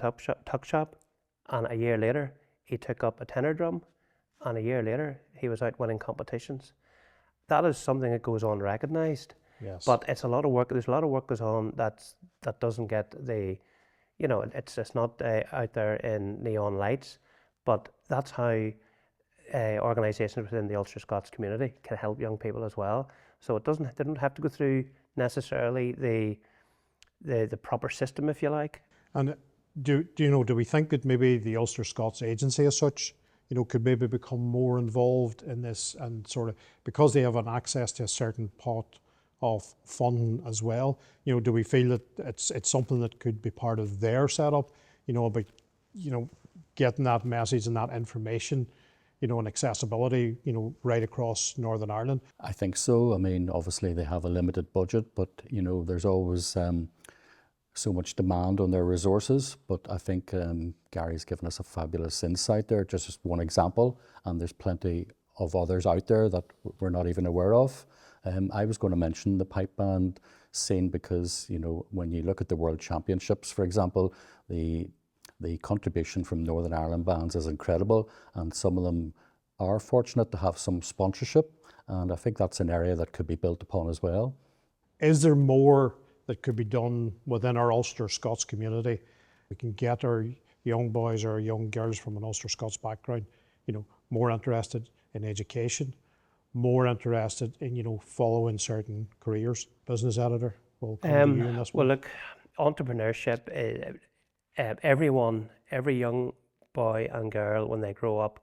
tuck shop, and a year later he took up a tenor drum, and a year later he was out winning competitions. That is something that goes unrecognised. Yes. But it's a lot of work. There's a lot of work goes on that doesn't get the, it's not out there in neon lights, but that's how organisations within the Ulster-Scots community can help young people as well. So they don't have to go through necessarily the proper system, if you like. And do we think that maybe the Ulster-Scots agency as such, could maybe become more involved in this, and sort of, because they have an access to a certain pot of funding as well, do we feel that it's something that could be part of their setup, about, getting that message and that information, and accessibility, right across Northern Ireland? I think so. I mean, obviously they have a limited budget, but there's always so much demand on their resources. But I think Gary's given us a fabulous insight there, just one example, and there's plenty of others out there that we're not even aware of. I was going to mention the pipe band scene because, when you look at the World Championships, for example, the contribution from Northern Ireland bands is incredible, and some of them are fortunate to have some sponsorship, and I think that's an area that could be built upon as well. Is there more that could be done within our Ulster-Scots community? We can get our young boys or young girls from an Ulster-Scots background, more interested in education, more interested in, following certain careers. Business editor, we'll come to you in this one. Well, look, entrepreneurship, every young boy and girl, when they grow up,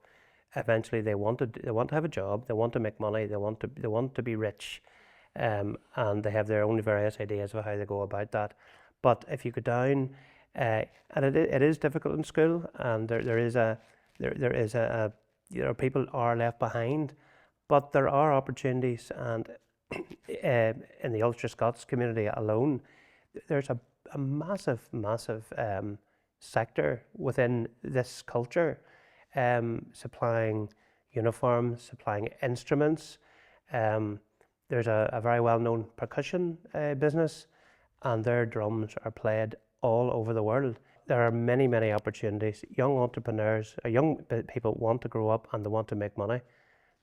eventually they want to have a job, they want to make money, they want to be rich, and they have their own various ideas of how they go about that. But if you go down, and it is difficult in school, and there is a people are left behind, but there are opportunities, and in the Ulster-Scots community alone, there's a massive sector within this culture, supplying uniforms, supplying instruments. There's a very well-known percussion business, and their drums are played all over the world. There are many opportunities. Young entrepreneurs, young people want to grow up and they want to make money.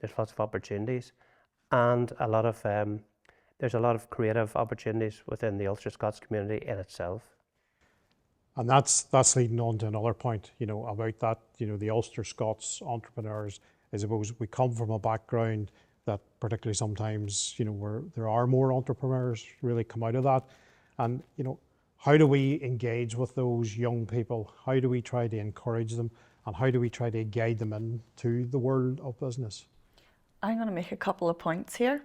There's lots of opportunities, and there's a lot of creative opportunities within the Ulster-Scots community in itself. And that's leading on to another point, about that, the Ulster-Scots entrepreneurs. I suppose we come from a background that particularly sometimes, where there are more entrepreneurs really come out of that. And, how do we engage with those young people? How do we try to encourage them? And how do we try to guide them into the world of business? I'm going to make a couple of points here.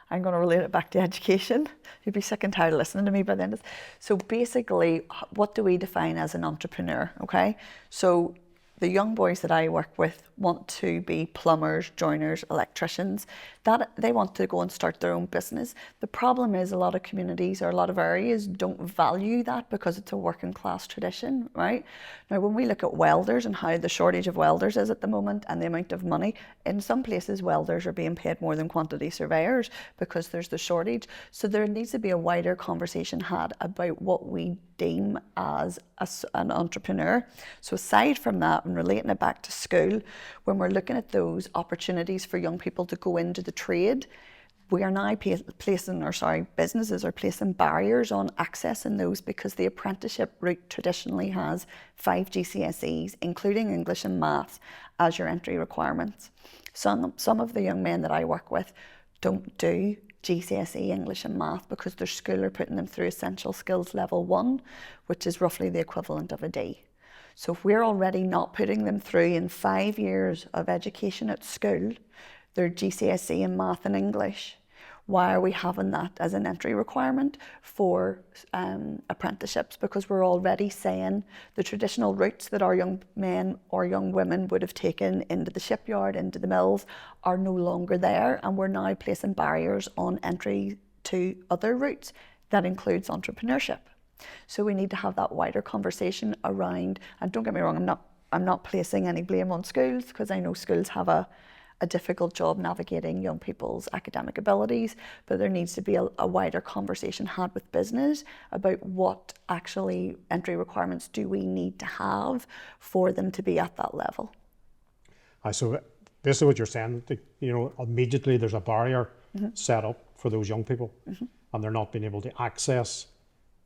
I'm going to relate it back to education. You'll be sick and tired of listening to me by then. So basically, what do we define as an entrepreneur, okay? So the young boys that I work with want to be plumbers, joiners, electricians. That they want to go and start their own business. The problem is a lot of communities or a lot of areas don't value that because it's a working class tradition, right? Now, when we look at welders and how the shortage of welders is at the moment and the amount of money, in some places welders are being paid more than quantity surveyors because there's the shortage. So there needs to be a wider conversation had about what we deem as an entrepreneur. So aside from that, and relating it back to school, when we're looking at those opportunities for young people to go into the trade, we are now businesses are placing barriers on accessing those because the apprenticeship route traditionally has 5 GCSEs, including English and Maths, as your entry requirements. Some of the young men that I work with don't do GCSE English and Math because their school are putting them through Essential Skills Level 1, which is roughly the equivalent of a D. So if we're already not putting them through in 5 years of education at school, their GCSE in Math and English, why are we having that as an entry requirement for apprenticeships? Because we're already saying the traditional routes that our young men or young women would have taken into the shipyard, into the mills, are no longer there, and we're now placing barriers on entry to other routes. That includes entrepreneurship. So we need to have that wider conversation around, and don't get me wrong, I'm not placing any blame on schools, because I know schools have a a difficult job navigating young people's academic abilities, but there needs to be a wider conversation had with business about what actually entry requirements do we need to have for them to be at that level. So basically what you're saying, immediately there's a barrier set up for those young people, and they're not being able to access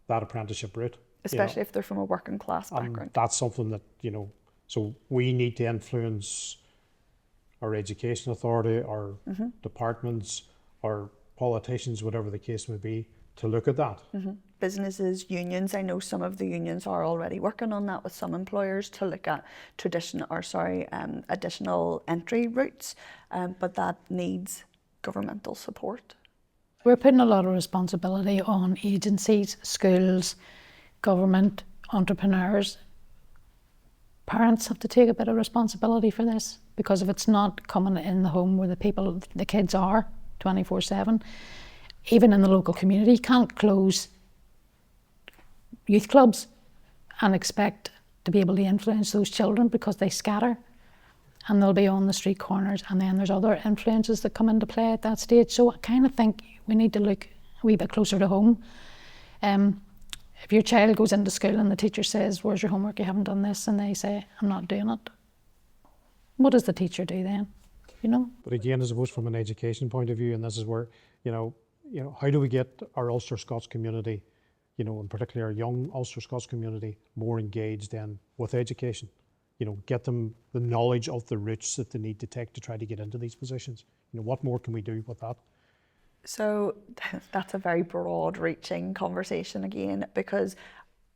that apprenticeship route. Especially if they're from a working class background. And that's something that, so we need to influence our education authority, our departments, our politicians, whatever the case may be, to look at that. Businesses, unions, I know some of the unions are already working on that with some employers to look at additional entry routes, but that needs governmental support. We're putting a lot of responsibility on agencies, schools, government, entrepreneurs. Parents have to take a bit of responsibility for this, because if it's not coming in the home where the kids are 24/7, even in the local community, you can't close youth clubs and expect to be able to influence those children, because they scatter and they'll be on the street corners, and then there's other influences that come into play at that stage. So I kind of think we need to look a wee bit closer to home. If your child goes into school and the teacher says, "Where's your homework? You haven't done this," and they say, "I'm not doing it," what does the teacher do then? But again, I suppose from an education point of view, and this is where, how do we get our Ulster-Scots community, in particular our young Ulster-Scots community, more engaged then with education? Get them the knowledge of the routes that they need to take to try to get into these positions. What more can we do with that? So that's a very broad reaching conversation again, because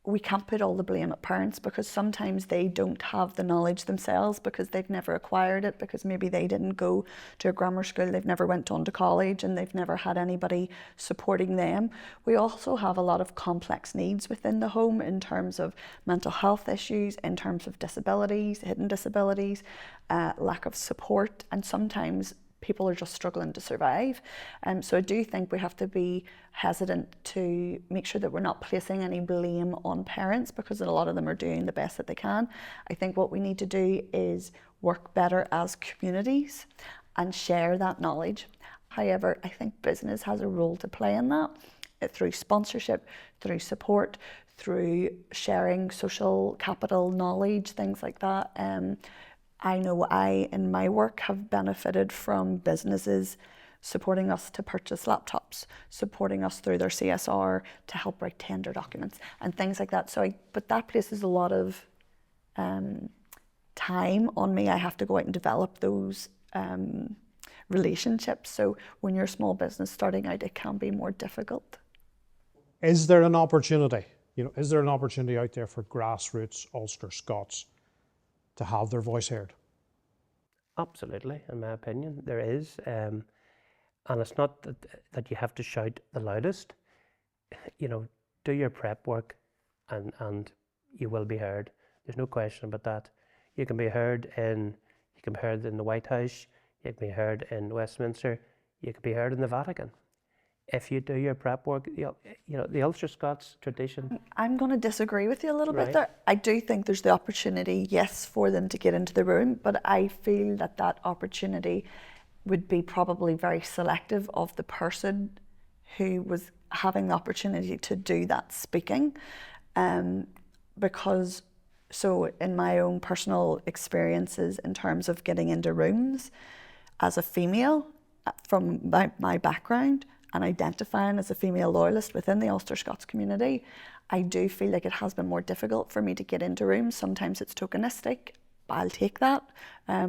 we can't put all the blame at parents, because sometimes they don't have the knowledge themselves, because they've never acquired it, because maybe they didn't go to a grammar school, they've never went on to college, and they've never had anybody supporting them. We also have a lot of complex needs within the home in terms of mental health issues, in terms of disabilities, hidden disabilities, lack of support, and sometimes people are just struggling to survive. So I do think we have to be hesitant to make sure that we're not placing any blame on parents, because a lot of them are doing the best that they can. I think what we need to do is work better as communities and share that knowledge. However, I think business has a role to play in that, through sponsorship, through support, through sharing social capital knowledge, things like that. I know in my work, have benefited from businesses supporting us to purchase laptops, supporting us through their CSR to help write tender documents and things like that. But that places a lot of time on me. I have to go out and develop those relationships. So when you're a small business starting out, it can be more difficult. Is there an opportunity? Is there an opportunity out there for grassroots Ulster-Scots to have their voice heard? Absolutely, in my opinion, there is. And it's not that you have to shout the loudest. Do your prep work and you will be heard. There's no question about that. You can be heard in the White House, you can be heard in Westminster, you can be heard in the Vatican. If you do your prep work, the Ulster-Scots tradition. I'm going to disagree with you a little Right. bit there. I do think there's the opportunity, yes, for them to get into the room, but I feel that opportunity would be probably very selective of the person who was having the opportunity to do that speaking. Because, so in my own personal experiences in terms of getting into rooms as a female from my background, and identifying as a female loyalist within the Ulster-Scots community, I do feel like it has been more difficult for me to get into rooms. Sometimes it's tokenistic, I'll take that,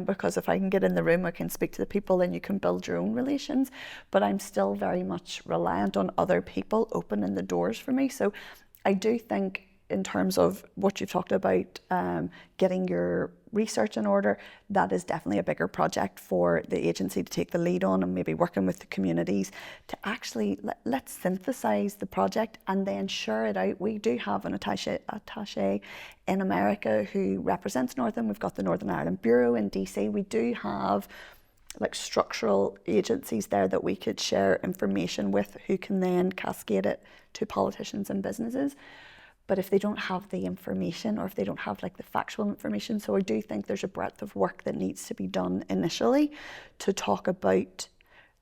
because if I can get in the room, I can speak to the people, then you can build your own relations. But I'm still very much reliant on other people opening the doors for me. So I do think, in terms of what you've talked about, getting your research in order, that is definitely a bigger project for the agency to take the lead on, and maybe working with the communities to actually let's synthesize the project and then share it out. We do have an attaché in America who represents Northern. We've got the Northern Ireland Bureau in DC. We do have like structural agencies there that we could share information with, who can then cascade it to politicians and businesses. but if they don't have the information, or if they don't have like the factual information. So I do think there's a breadth of work that needs to be done initially to talk about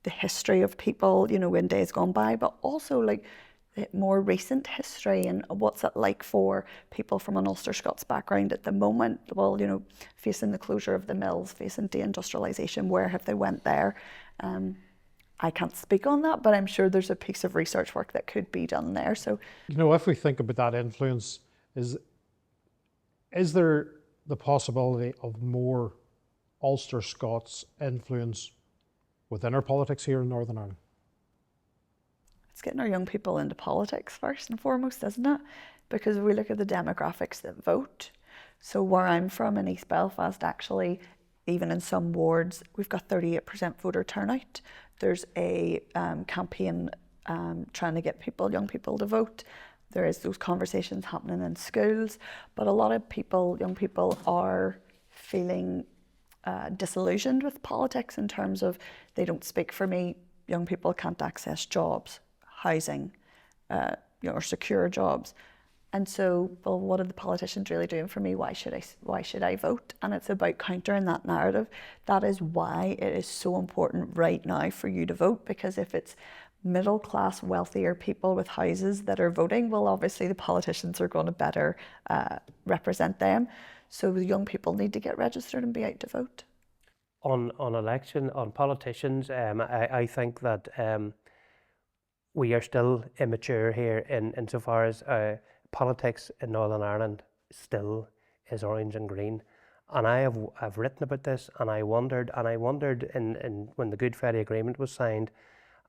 the history of people, you know, in days gone by, but also like the more recent history and what's it like for people from an Ulster-Scots background at the moment. Well, you know, facing the closure of the mills, facing deindustrialisation, where have they went there? I can't speak on that, but I'm sure there's a piece of research work that could be done there. So, you know, if we think about that influence, is there the possibility of more Ulster-Scots influence within our politics here in Northern Ireland? it's getting our young people into politics first and foremost, isn't it? Because if we look at the demographics that vote, so where I'm from in East Belfast, actually, even in some wards, we've got 38% voter turnout. There's a campaign trying to get young people to vote. There is those conversations happening in schools, but a lot of people, young people, are feeling disillusioned with politics in terms of they don't speak for me. Young people can't access jobs, housing, or secure jobs. And so, well, what are the politicians really doing for me? Why should I vote? And it's about countering that narrative. That is why it is so important right now for you to vote, because if it's middle class, wealthier people with houses that are voting, well, obviously the politicians are going to better represent them. So the young people need to get registered and be out to vote. On politicians, I think that we are still immature here insofar as politics in Northern Ireland still is orange and green. And I've written about this, and I wondered in when the Good Friday Agreement was signed,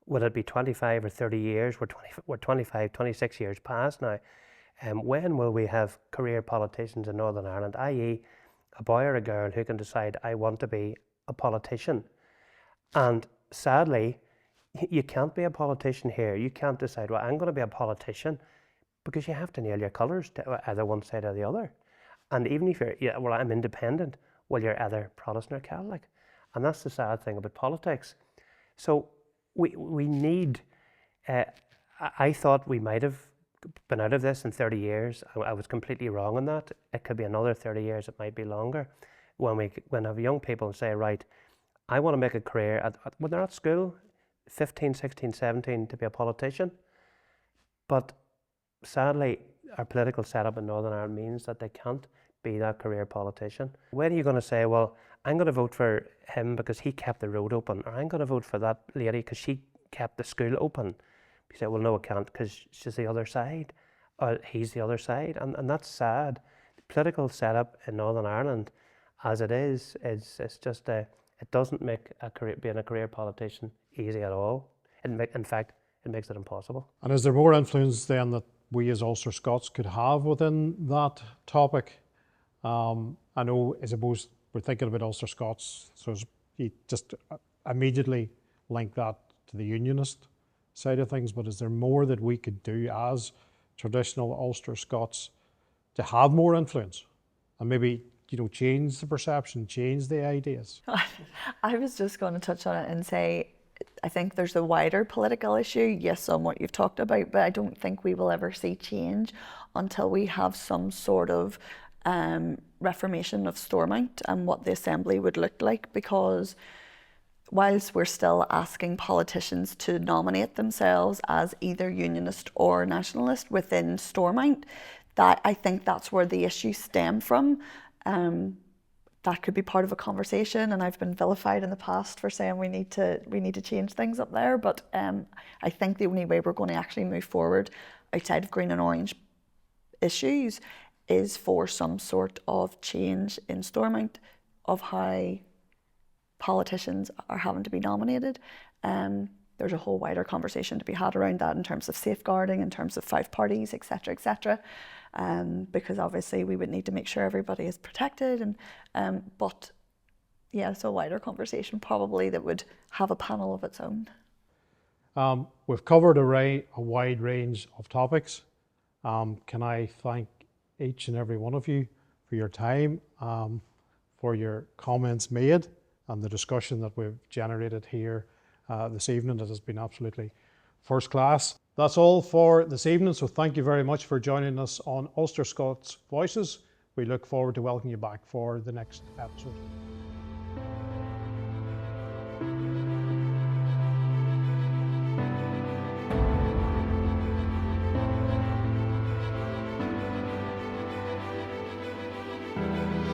will it be 25 or 30 years? We're 25, 26 years past now. When will we have career politicians in Northern Ireland, i.e. a boy or a girl who can decide, I want to be a politician? And sadly, you can't be a politician here. You can't decide, well, I'm going to be a politician, because you have to nail your colours to either one side or the other. And even if well, I'm independent, well, you're either Protestant or Catholic. And that's the sad thing about politics. So we need, I thought we might have been out of this in 30 years. I was completely wrong on that. It could be another 30 years, it might be longer. When have young people say, right, I want to make a career when they're at school, 15, 16, 17, to be a politician. But sadly, our political setup in Northern Ireland means that they can't be that career politician. When are you going to say, well, I'm going to vote for him because he kept the road open, or I'm going to vote for that lady because she kept the school open? You say, well, no, I can't, because she's the other side, or he's the other side, and that's sad. The political setup in Northern Ireland, as it is, it's just it doesn't make being a career politician easy at all. In fact, it makes it impossible. And is there more influence then that we as Ulster-Scots could have within that topic? I know, I suppose, we're thinking about Ulster-Scots, so you just immediately link that to the unionist side of things, but is there more that we could do as traditional Ulster-Scots to have more influence and maybe, you know, change the perception, change the ideas? I was just going to touch on it and say, I think there's a wider political issue, yes, on what you've talked about, but I don't think we will ever see change until we have some sort of reformation of Stormont and what the Assembly would look like, because whilst we're still asking politicians to nominate themselves as either unionist or nationalist within Stormont, that I think that's where the issues stem from. That could be part of a conversation, and I've been vilified in the past for saying we need to change things up there. But I think the only way we're going to actually move forward outside of green and orange issues is for some sort of change in Stormont of how politicians are having to be nominated. There's a whole wider conversation to be had around that in terms of safeguarding, in terms of 5 parties, etc., etc. Because obviously we would need to make sure everybody is protected, but yeah, it's a wider conversation probably that would have a panel of its own. We've covered a wide range of topics. Can I thank each and every one of you for your time, for your comments made, and the discussion that we've generated here this evening. That has been absolutely first class. That's all for this evening, so thank you very much for joining us on Ulster-Scots Voices. We look forward to welcoming you back for the next episode.